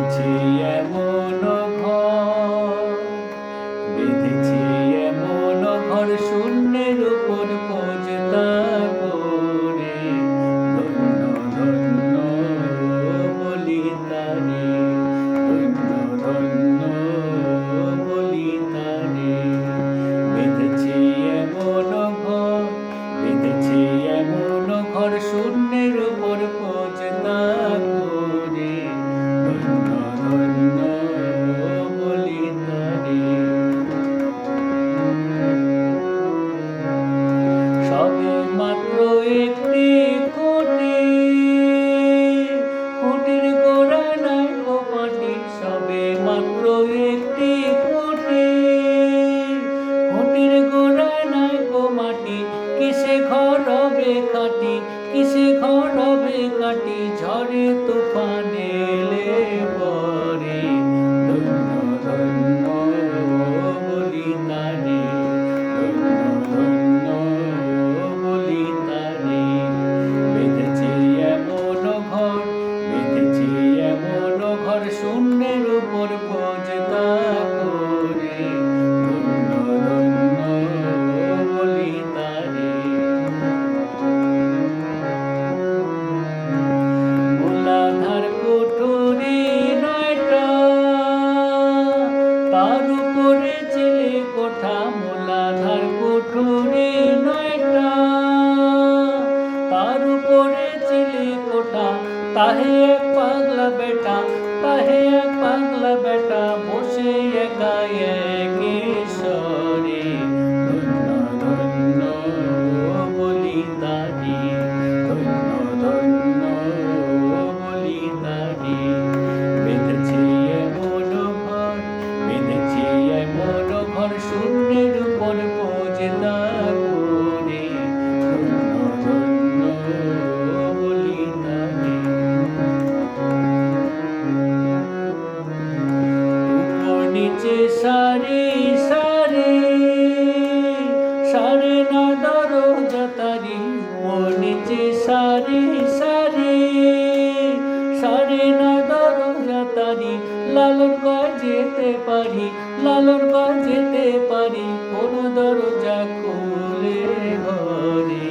বেঁধেছি এমন ঘর, বেঁধেছি এমন ঘর শূন্যের উপর পৌঁছতা করে। ধন্য ধন্য বলি তারে, ধন্য ধন্য বলি তারে। বেঁধেছি এমন ঘর, বেঁধেছি এমন ঘর শূন্যের উপর পৌঁছতা করে। ধন্য ধন্য বলি তারে। সবে মাত্র একটি খুঁটি, খুঁটির গোড়ায় নাই গো মাটি। সবে মাত্র একটি খুঁটি, খুঁটির গোড়ায় নাই গো মাটি। কিসে ঘর হবে খাঁটি, কিসে ঘর হবে কাটি, ঝড়ে তুফানে এলে পরে। ধন্য ধন্য বলি তারে, ধন্য ধন্য বলি তারে। বেঁধেছি এমন ঘর, বেঁধেছি এমন ঘর শূন্যের উপর পৌঁছতা করে। ধন্য ধন্য বলি তারে। মূলাধার কুঠুরি নয়টা, তার উপরে চিলে কোঠা। মূলাধার কুঠুরি নয়টা, তার উপরে চিলে কোঠা। তাহে এক পাগলা বেটা, তাহে এক পাগলা বেটা, বসে একা একেশ্বরে। ধন্য ধন্য বলি তারে, ধন্য ধন্য বলি তারে। বেঁধেছি এমন ঘর, বেঁধেছি এমন ঘর শূন্যের উপর পৌঁছতা করে। ধন্য ধন্য বলি তারে। উপর নিচে সারি সারি, সারে না দরজা তারি। উপর নিচে সারি সারি, সারে না দরজা তারি। লালন কয় যেতে পারি, লালন কয় যেতে পারি, কোন দরজা খুলে ঘরে।